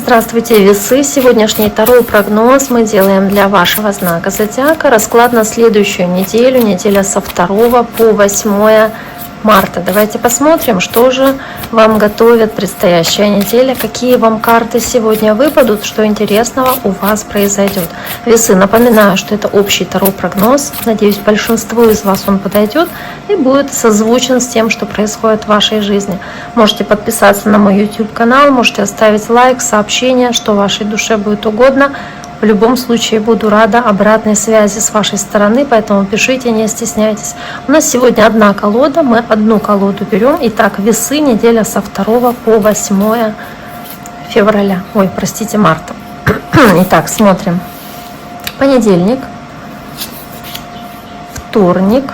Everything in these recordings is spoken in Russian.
Здравствуйте, весы! Сегодняшний второй прогноз мы делаем для вашего знака зодиака. Расклад на следующую неделю, неделя со 2 по 8 марта. Давайте посмотрим, что же вам готовит предстоящая неделя, какие вам карты сегодня выпадут, что интересного у вас произойдет. Весы, напоминаю, что это общий второй прогноз. Надеюсь, большинству из вас он подойдет и будет созвучен с тем, что происходит в вашей жизни. Можете подписаться на мой YouTube канал, можете оставить лайк, сообщение, что вашей душе будет угодно. В любом случае буду рада обратной связи с вашей стороны, поэтому пишите, не стесняйтесь. У нас сегодня одна колода, мы одну колоду берем. Итак, весы, неделя со 2 по 8 февраля. Марта. Итак, смотрим. Понедельник, вторник,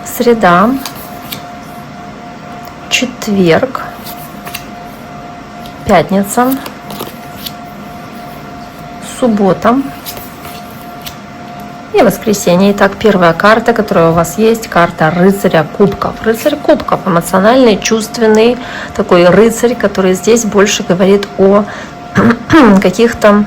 среда, четверг, пятница, суббота и воскресенье. Итак, первая карта, которая у вас есть, карта рыцаря кубков. Рыцарь кубков, эмоциональный, чувственный такой рыцарь, который здесь больше говорит о каких-то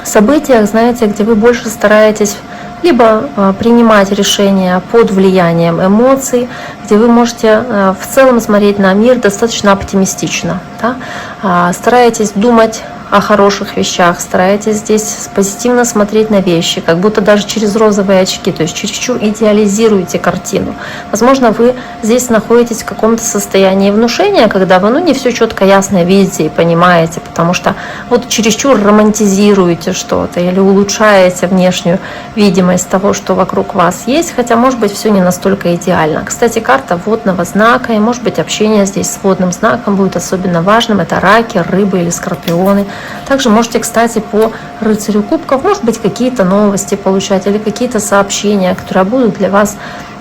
событиях, знаете, где вы больше стараетесь либо принимать решения под влиянием эмоций, где вы можете в целом смотреть на мир достаточно оптимистично, да? Стараетесь думать о хороших вещах, стараетесь здесь позитивно смотреть на вещи, как будто даже через розовые очки, то есть чересчур идеализируете картину. Возможно, вы здесь находитесь в каком-то состоянии внушения, когда вы не все четко ясно видите и понимаете, потому что вот чересчур романтизируете что-то или улучшаете внешнюю видимость того, что вокруг вас есть, хотя, может быть, все не настолько идеально. Кстати, карта водного знака, и, может быть, общение здесь с водным знаком будет особенно важным. Это раки, рыбы или скорпионы. Также можете, кстати, по рыцарю кубков, может быть, какие-то новости получать или какие-то сообщения, которые будут для вас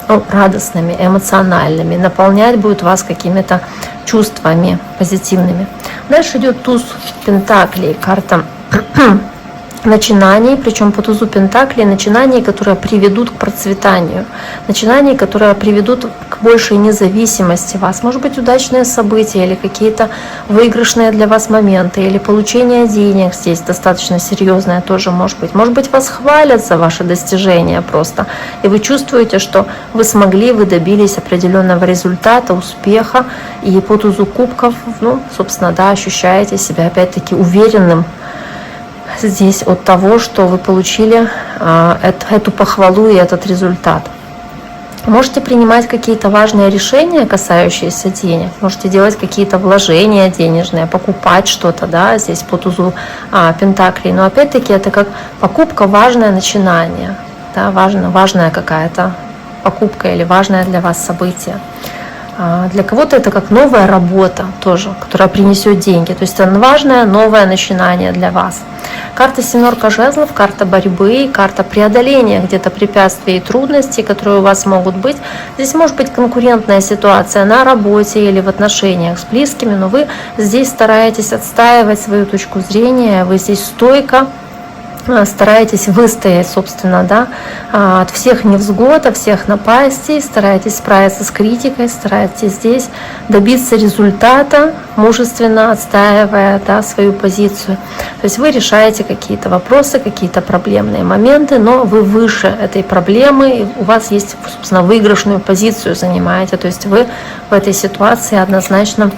радостными, эмоциональными, наполнять будут вас какими-то чувствами позитивными. Дальше идет туз пентаклей, карта начинаний, причем по тузу пентаклей начинаний, которые приведут к процветанию, начинаний, которые приведут к большей независимости вас. Может быть, удачные события или какие-то выигрышные для вас моменты, или получение денег здесь достаточно серьезное тоже может быть. Может быть, вас хвалят за ваши достижения просто, и вы чувствуете, что вы смогли, вы добились определенного результата, успеха, и по тузу кубков, собственно, ощущаете себя опять-таки уверенным здесь от того, что вы получили эту похвалу и этот результат. Можете принимать какие-то важные решения, касающиеся денег, можете делать какие-то вложения денежные, покупать что-то, здесь по тузу пентаклей, но опять-таки это как покупка, важное начинание, важная какая-то покупка или важное для вас событие. Для кого-то это как новая работа тоже, которая принесет деньги. То есть это важное новое начинание для вас. Карта семерка жезлов, карта борьбы, карта преодоления где-то препятствий и трудностей, которые у вас могут быть. Здесь может быть конкурентная ситуация на работе или в отношениях с близкими, но вы здесь стараетесь отстаивать свою точку зрения, вы здесь стойко стараетесь выстоять, собственно, от всех невзгод, от всех напастей, стараетесь справиться с критикой, стараетесь здесь добиться результата, мужественно отстаивая свою позицию. То есть вы решаете какие-то вопросы, какие-то проблемные моменты, но вы выше этой проблемы, и у вас есть, собственно, выигрышную позицию занимаете. То есть вы в этой ситуации однозначно,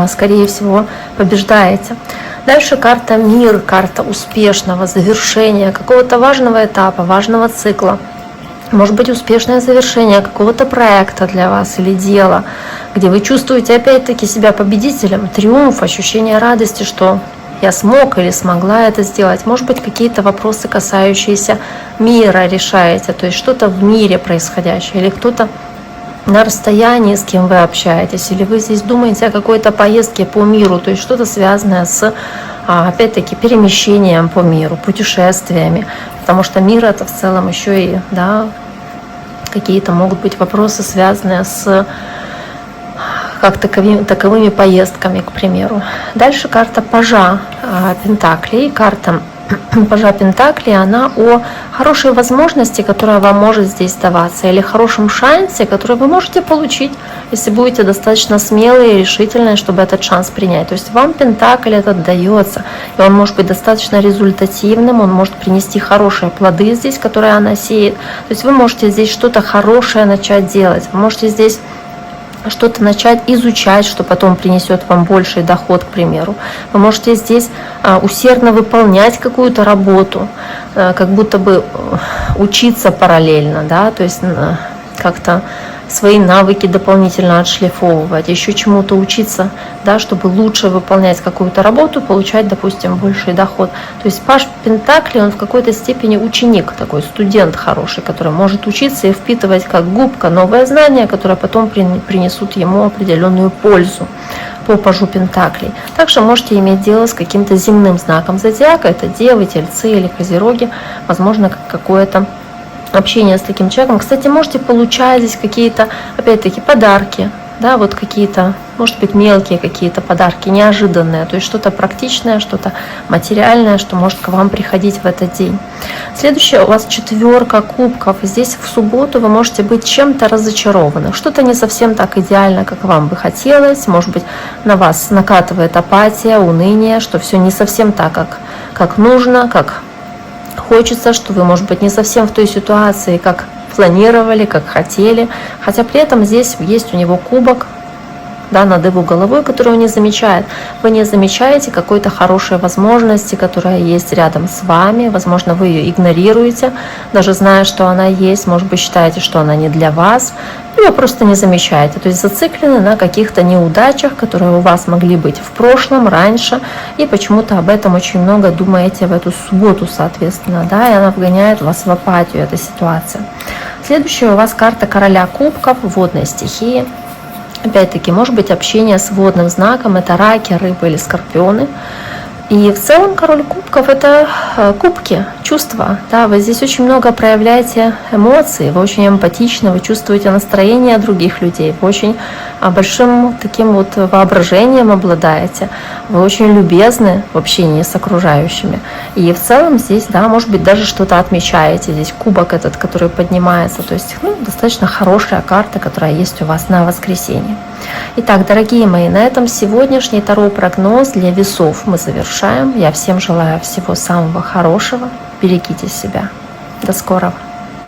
скорее всего, побеждаете. Дальше карта мир, карта успешного завершения какого-то важного этапа, важного цикла. Может быть, успешное завершение какого-то проекта для вас или дела, где вы чувствуете опять-таки себя победителем, триумф, ощущение радости, что я смог или смогла это сделать. Может быть, какие-то вопросы, касающиеся мира, решаете, то есть что-то в мире происходящее, или кто-то на расстоянии, с кем вы общаетесь, или вы здесь думаете о какой-то поездке по миру, то есть что-то связанное с, опять-таки, перемещением по миру, путешествиями, потому что мир это в целом еще и, какие-то могут быть вопросы, связанные с таковыми поездками, к примеру. Дальше карта пажа пентаклей, карта пажа Пентаклей, она о хорошей возможности, которая вам может здесь даваться, или хорошем шансе, который вы можете получить, если будете достаточно смелые и решительные, чтобы этот шанс принять. То есть вам Пентакль этот дается, и он может быть достаточно результативным, он может принести хорошие плоды здесь, которые она сеет. То есть вы можете здесь что-то хорошее начать делать, вы можете здесь что-то начать изучать, что потом принесет вам больший доход, к примеру. Вы можете здесь усердно выполнять какую-то работу, как будто бы учиться параллельно, да, то есть как-то свои навыки дополнительно отшлифовывать, еще чему-то учиться, да, чтобы лучше выполнять какую-то работу, получать, допустим, больший доход. То есть паж Пентаклей, он в какой-то степени ученик, такой студент хороший, который может учиться и впитывать как губка новые знания, которые потом принесут ему определенную пользу по пажу Пентаклей. Также можете иметь дело с каким-то земным знаком зодиака, это Девы, Тельцы или Козероги, возможно, какое-то общение с таким человеком. Кстати, можете получать здесь какие-то, опять-таки, подарки, да, вот какие-то, может быть, мелкие какие-то подарки, неожиданные, то есть что-то практичное, что-то материальное, что может к вам приходить в этот день. Следующее у вас 4 кубков. Здесь в субботу вы можете быть чем-то разочарованы, что-то не совсем так идеально, как вам бы хотелось, может быть, на вас накатывает апатия, уныние, что все не совсем так, как нужно, как хочется, что вы, может быть, не совсем в той ситуации, как планировали, как хотели, хотя при этом здесь есть у него кубок, да, над его головой, который он не замечает. Вы не замечаете какой-то хорошей возможности, которая есть рядом с вами, возможно, вы ее игнорируете, даже зная, что она есть, может быть, считаете, что она не для вас, и вы просто не замечаете, то есть зациклены на каких-то неудачах, которые у вас могли быть в прошлом, раньше, и почему-то об этом очень много думаете в эту субботу, соответственно, да, и она вгоняет вас в апатию, эта ситуация. Следующая у вас карта Короля Кубков, водной стихии. Опять-таки, может быть, общение с водным знаком, это раки, рыбы или скорпионы. И в целом король кубков – это кубки, чувства. Да, вы здесь очень много проявляете эмоций, вы очень эмпатичны, вы чувствуете настроение других людей, вы очень большим таким вот воображением обладаете, вы очень любезны в общении с окружающими. И в целом здесь, да, может быть, даже что-то отмечаете. Здесь кубок этот, который поднимается, то есть достаточно хорошая карта, которая есть у вас на воскресенье. Итак, дорогие мои, на этом сегодняшний таро-прогноз для весов мы завершаем. Я всем желаю всего самого хорошего. Берегите себя. До скорого.